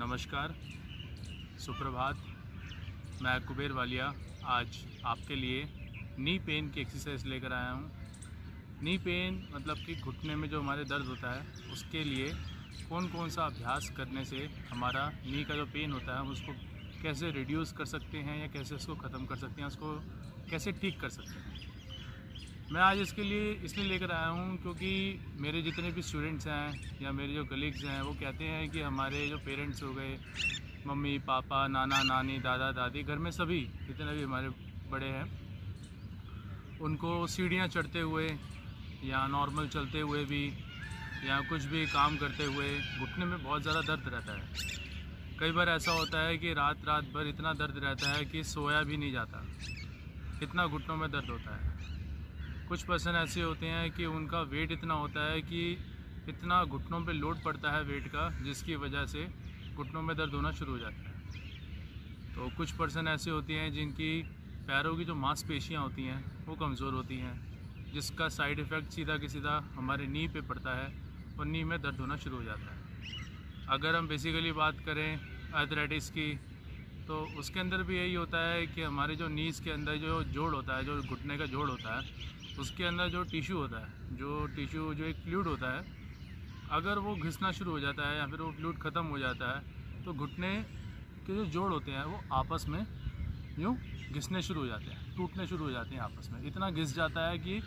नमस्कार, सुप्रभात। मैं कुबेर वालिया आज आपके लिए नी पेन की एक्सरसाइज लेकर आया हूँ। नी पेन मतलब कि घुटने में जो हमारे दर्द होता है उसके लिए कौन कौन सा अभ्यास करने से हमारा नी का जो पेन होता है हम उसको कैसे रिड्यूस कर सकते हैं या कैसे उसको ख़त्म कर सकते हैं, उसको कैसे ठीक कर सकते हैं। मैं आज इसके लिए इसलिए लेकर आया हूँ क्योंकि मेरे जितने भी स्टूडेंट्स हैं या मेरे जो कलीग्स हैं वो कहते हैं कि हमारे जो पेरेंट्स हो गए, मम्मी पापा, नाना नानी, दादा दादी, घर में सभी जितने भी हमारे बड़े हैं, उनको सीढ़ियाँ चढ़ते हुए या नॉर्मल चलते हुए भी या कुछ भी काम करते हुए घुटने में बहुत ज़्यादा दर्द रहता है। कई बार ऐसा होता है कि रात भर इतना दर्द रहता है कि सोया भी नहीं जाता, इतना घुटनों में दर्द होता है। कुछ पर्सन ऐसे होते हैं कि उनका वेट इतना होता है कि इतना घुटनों पे लोड पड़ता है वेट का, जिसकी वजह से घुटनों में दर्द होना शुरू हो जाता है। तो कुछ पर्सन ऐसे होते हैं जिनकी पैरों की जो मांसपेशियां होती हैं वो कमज़ोर होती हैं, जिसका साइड इफ़ेक्ट सीधा कि सीधा हमारे नी पे पड़ता है और नी में दर्द होना शुरू हो जाता है। अगर हम बेसिकली बात करें आर्थराइटिस की, तो उसके अंदर भी यही होता है कि हमारे जो नीज़ के अंदर जो जोड़ होता है, जो घुटने का जोड़ होता है, उसके अंदर जो टिश्यू होता है, जो एक फ्लूइड होता है, अगर वो घिसना शुरू हो जाता है या फिर वो फ्लूइड ख़त्म हो जाता है तो घुटने के जो जोड़ होते हैं वो आपस में यूँ घिसने शुरू हो जाते हैं, टूटने शुरू हो जाते हैं आपस में। इतना घिस जाता है कि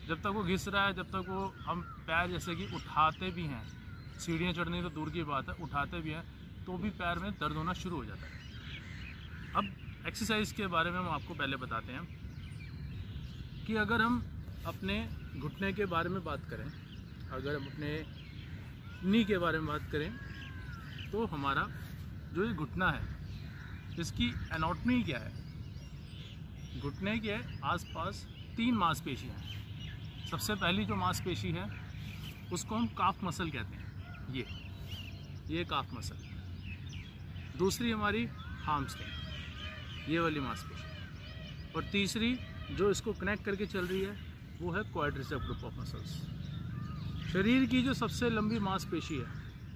जब तक वो घिस रहा है, जब तक वो हम पैर जैसे कि उठाते भी हैं, सीढ़ियाँ चढ़ने तो दूर की बात है, उठाते भी हैं तो भी पैर में दर्द होना शुरू हो जाता है। अब एक्सरसाइज के बारे में हम आपको पहले बताते हैं कि अगर हम अपने घुटने के बारे में बात करें, अगर हम अपने नी के बारे में बात करें, तो हमारा जो ये घुटना है इसकी एनाटॉमी क्या है। घुटने के आसपास 3 मांसपेशियां हैं। सबसे पहली जो मांसपेशी है उसको हम काफ मसल कहते हैं, ये काफ मसल। दूसरी हमारी हामस्ट्रिंग, ये वाली मांसपेशी। और तीसरी जो इसको कनेक्ट करके चल रही है वो है क्वाड्रिसेप ग्रुप ऑफ मसल्स। शरीर की जो सबसे लंबी मांसपेशी है,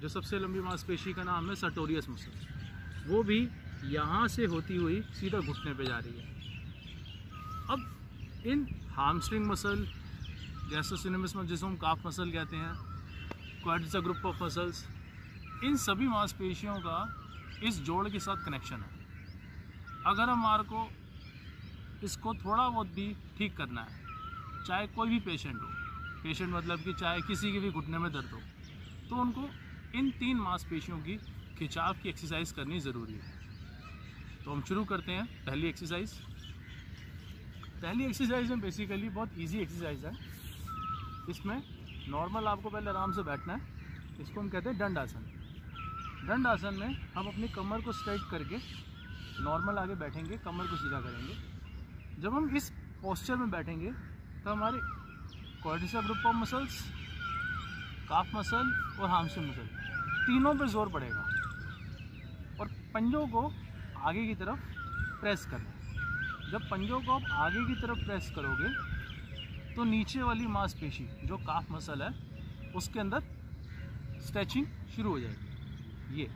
जो सबसे लंबी मांसपेशी का नाम है सर्टोरियस मसल, वो भी यहाँ से होती हुई सीधा घुटने पे जा रही है। अब इन हामस्ट्रिंग मसल, गैस्ट्रोसिनेमिस मसल जिसको हम काफ मसल कहते हैं, क्वाड्रिसेप ग्रुप ऑफ मसल्स, इन सभी मांसपेशियों का इस जोड़ के साथ कनेक्शन है। अगर हमारे को इसको थोड़ा बहुत भी ठीक करना है, चाहे कोई भी पेशेंट हो, पेशेंट मतलब कि चाहे किसी के भी घुटने में दर्द हो, तो उनको इन 3 मांसपेशियों की खिंचाव की एक्सरसाइज करनी ज़रूरी है। तो हम शुरू करते हैं पहली एक्सरसाइज। पहली एक्सरसाइज में बेसिकली बहुत इजी एक्सरसाइज है। इसमें नॉर्मल आपको पहले आराम से बैठना है, इसको हम कहते हैं दंड आसन। दंड आसन में हम अपनी कमर को स्ट्रेट करके नॉर्मल आगे बैठेंगे, कमर को सीधा करेंगे। जब हम इस पोस्चर में बैठेंगे तो हमारे quadricep group of muscles, calf muscle और हामस्ट्रिंग मसल तीनों पे जोर पड़ेगा और पंजों को आगे की तरफ प्रेस करना। जब पंजों को आप आगे की तरफ प्रेस करोगे तो नीचे वाली मांसपेशी जो काफ मसल है उसके अंदर स्ट्रेचिंग शुरू हो जाएगी। ये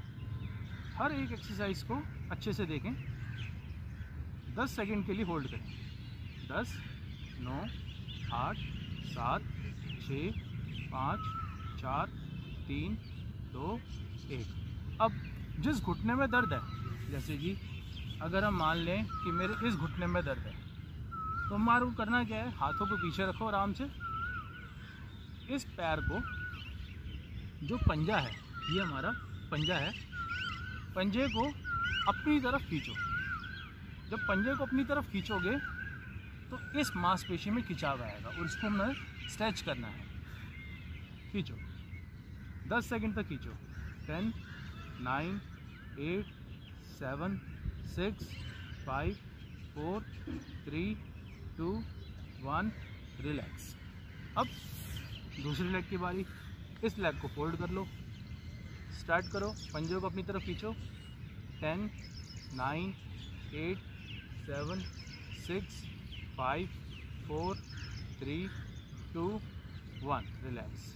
हर एक एक्सरसाइज को अच्छे से देखें। 10 सेकंड के लिए होल्ड करें। 10, 9, 8, 7, 6, 5, 4, 3, 2, 1। अब जिस घुटने में दर्द है, जैसे कि अगर हम मान लें कि मेरे इस घुटने में दर्द है, तो हमारे को करना क्या है, हाथों को पीछे रखो आराम से। इस पैर को, जो पंजा है, ये हमारा पंजा है, पंजे को अपनी तरफ खींचो। जब पंजे को अपनी तरफ खींचोगे तो इस मांसपेशी में खिंचाव आएगा और इसको हमें स्ट्रेच करना है। खींचो, 10 सेकंड तक खींचो। 10, 9, 8, 7, 6, 5, 4, 3, 2, 1, रिलैक्स। अब दूसरी लेग की बारी। इस लेग को फोल्ड कर लो, स्टार्ट करो, पंजों को अपनी तरफ खींचो। 10, 9, 8, 7, 6, 5, 4, 3, 2, 1, रिलैक्स।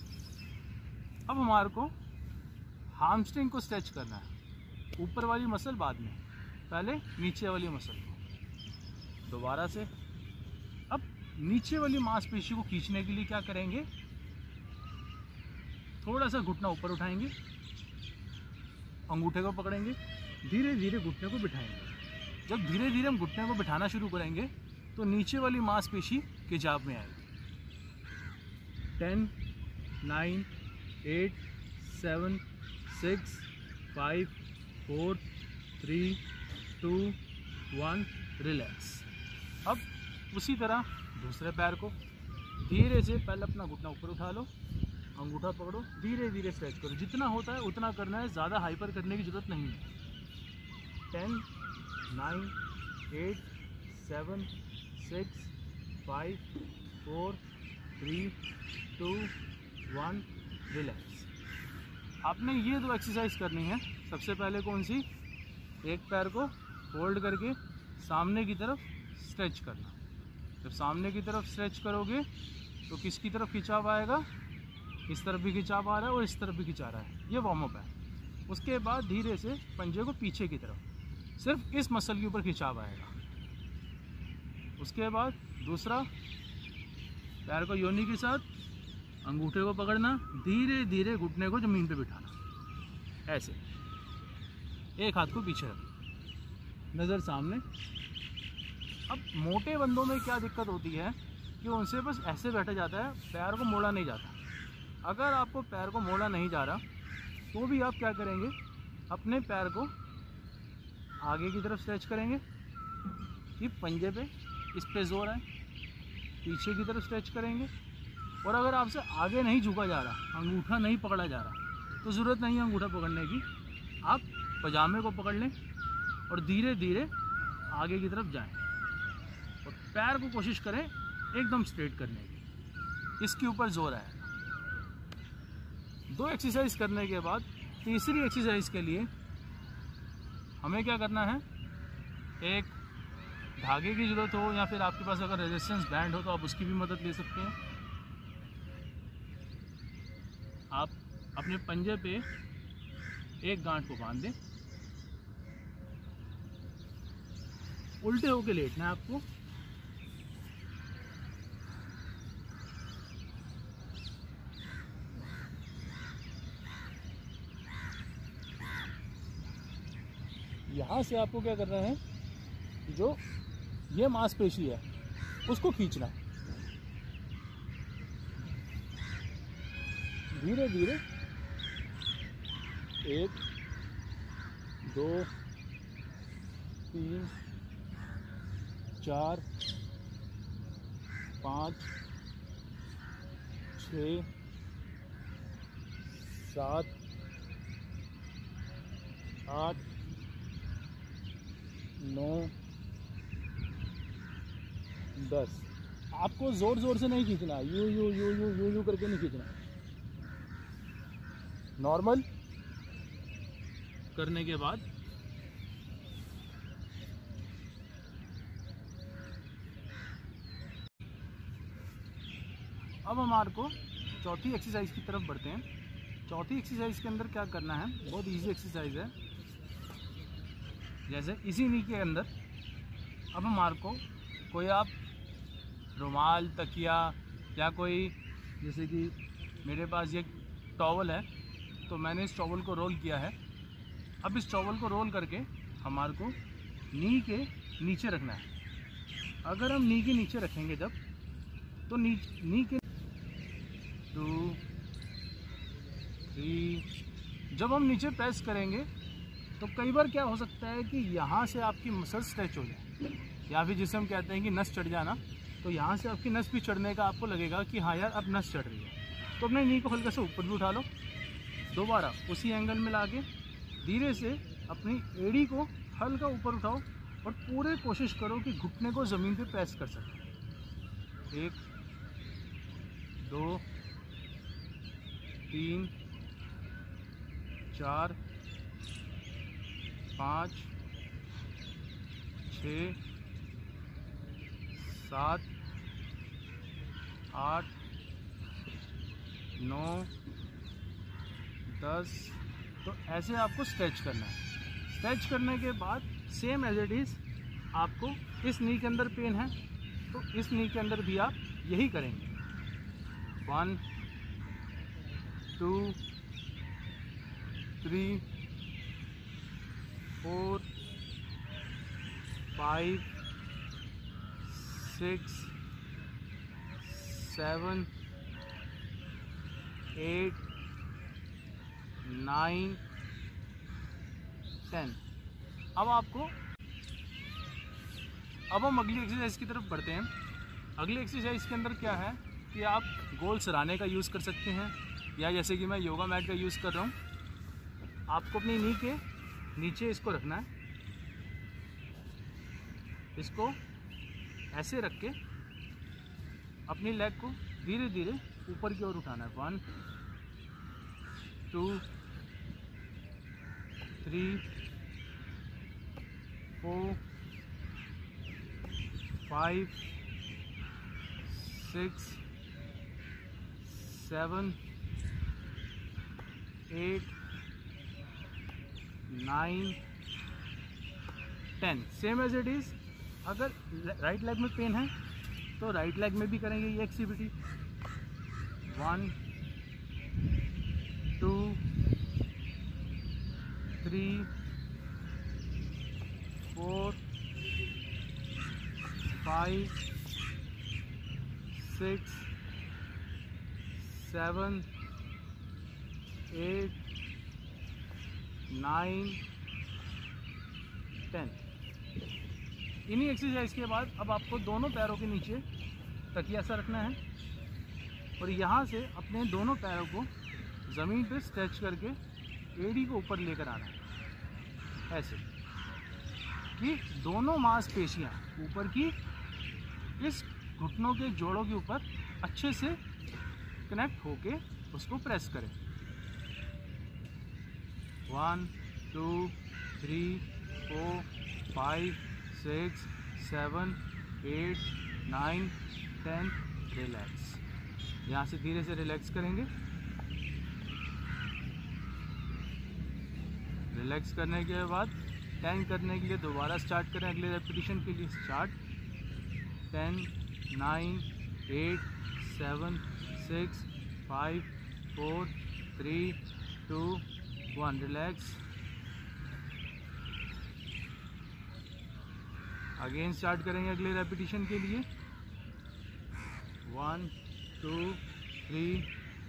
अब हमारे को हामस्ट्रिंग को स्ट्रेच करना है। ऊपर वाली मसल बाद में, पहले नीचे वाली मसल को। दोबारा से अब नीचे वाली मांसपेशी को खींचने के लिए क्या करेंगे, थोड़ा सा घुटना ऊपर उठाएंगे, अंगूठे को पकड़ेंगे, धीरे धीरे घुटने को बिठाएंगे। जब धीरे धीरे हम घुटने को बिठाना शुरू करेंगे तो नीचे वाली मांसपेशी खिंचाव में आएगी। 10, 9, 8, 7, 6, 5, 4, 3, 2, 1, रिलैक्स। अब उसी तरह दूसरे पैर को धीरे से पहले अपना घुटना ऊपर उठा लो, अंगूठा पकड़ो, धीरे धीरे स्ट्रेच करो। जितना होता है उतना करना है, ज़्यादा हाइपर करने की ज़रूरत नहीं है। 10, 9, 8, 7, 6, 5, 4, 3, 2, 1, रिलैक्स। आपने ये दो एक्सरसाइज करनी है। सबसे पहले कौन सी, एक पैर को फोल्ड करके सामने की तरफ स्ट्रेच करना। जब सामने की तरफ स्ट्रेच करोगे तो किसकी तरफ खिंचाव आएगा, इस तरफ भी खिंचाव आ रहा है और इस तरफ भी खिंचा रहा है, ये वार्म अप है। उसके बाद धीरे से पंजे को पीछे की तरफ, सिर्फ इस मसल के ऊपर खिंचाव आएगा। उसके बाद दूसरा, पैर को योनी के साथ अंगूठे को पकड़ना, धीरे धीरे घुटने को ज़मीन पे बिठाना, ऐसे। एक हाथ को पीछे रखना, नज़र सामने। अब मोटे बंदों में क्या दिक्कत होती है कि उनसे बस ऐसे बैठा जाता है, पैर को मोड़ा नहीं जाता। अगर आपको पैर को मोड़ा नहीं जा रहा तो भी आप क्या करेंगे, अपने पैर को आगे की तरफ स्ट्रेच करेंगे कि पंजे पे इस पे जोर आए, पीछे की तरफ स्ट्रेच करेंगे। और अगर आपसे आगे नहीं झुका जा रहा, अंगूठा नहीं पकड़ा जा रहा, तो ज़रूरत नहीं है अंगूठा पकड़ने की। आप पजामे को पकड़ लें और धीरे धीरे आगे की तरफ जाएं और पैर को कोशिश करें एकदम स्ट्रेट करने की, इसके ऊपर जोर आएगा। दो एक्सरसाइज करने के बाद तीसरी एक्सरसाइज के लिए हमें क्या करना है, एक धागे की ज़रूरत हो या फिर आपके पास अगर रेजिस्टेंस बैंड हो तो आप उसकी भी मदद ले सकते हैं। आप अपने पंजे पे एक गांठ को बांध दें, उल्टे होके लेटना है आपको। यहाँ से आपको क्या करना है, जो ये मांसपेशी है उसको खींचना, धीरे धीरे। 1, 2, 3, 4, 5, 6, 7, 8, 9, 10। आपको ज़ोर ज़ोर से नहीं खींचना, यू करके नहीं खींचना, नॉर्मल करने के बाद अब हमारे को चौथी एक्सरसाइज की तरफ बढ़ते हैं। चौथी एक्सरसाइज के अंदर क्या करना है, बहुत इजी एक्सरसाइज है। जैसे इसी नी के अंदर अब हमारे को कोई आप रुमाल, तकिया या कोई, जैसे कि मेरे पास ये टॉवल है तो मैंने इस टॉवल को रोल किया है। अब इस टॉवल को रोल करके हमारे को नी के नीचे रखना है। अगर हम नी के नीचे रखेंगे जब, तो नी के 2, 3, जब हम नीचे प्रेस करेंगे तो कई बार क्या हो सकता है कि यहाँ से आपकी मसल स्ट्रेच हो जाए, या फिर जिसे हम कहते हैं कि नस चढ़ जाना। तो यहाँ से आपकी नस भी चढ़ने का आपको लगेगा कि हाँ यार अब नस चढ़ रही है, तो अपने नी को हल्का से ऊपर भी उठा लो। दोबारा उसी एंगल में लाके धीरे से अपनी एड़ी को हल्का ऊपर उठाओ और पूरे कोशिश करो कि घुटने को ज़मीन पे प्रेस कर सकें। 1, 2, 3, 4, 5, 6, 7, 8, 9, 10। तो ऐसे आपको स्ट्रेच करना है। स्ट्रेच करने के बाद सेम एज इट इज़ आपको इस नी के अंदर पेन है तो इस नी के अंदर भी आप यही करेंगे। 1 2 3 4 5 6 7 8 9 10। अब हम अगली एक्सरसाइज की तरफ बढ़ते हैं। अगली एक्सरसाइज के अंदर क्या है कि आप गोल सराहने का यूज़ कर सकते हैं, या जैसे कि मैं योगा मैट का यूज़ कर रहा हूँ, आपको अपनी नी के नीचे इसको रखना है, इसको ऐसे रख के अपनी लेग को धीरे धीरे ऊपर की ओर उठाना है। 1 2 3 4 5 6 7 8 9 10। Same as it is. अगर राइट लेग में पेन है तो राइट लेग में भी करेंगे ये एक्टिविटी। 1 2 3 4 5 6 7 8 9 10। इन्हीं एक्सरसाइज के बाद अब आपको दोनों पैरों के नीचे तकिया सा रखना है और यहाँ से अपने दोनों पैरों को ज़मीन पे स्ट्रेच करके एड़ी को ऊपर लेकर आना है, ऐसे कि दोनों मांसपेशियाँ ऊपर की इस घुटनों के जोड़ों के ऊपर अच्छे से कनेक्ट होके उसको प्रेस करें। 1 2 3 4 5 6 7 8 9 10। रिलैक्स। यहाँ से धीरे से रिलैक्स करेंगे। रिलैक्स करने के बाद 10 करने के लिए दोबारा स्टार्ट करें। अगले रेपिटेशन के लिए स्टार्ट। 10 9 8 7 6 5 4 3 2 1। रिलैक्स। अगेन स्टार्ट करेंगे अगले रेपिटेशन के लिए। 1 2 3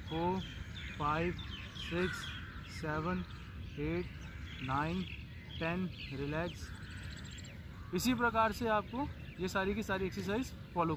4 5 6 7 8 9 10। रिलैक्स। इसी प्रकार से आपको ये सारी की सारी एक्सरसाइज फॉलो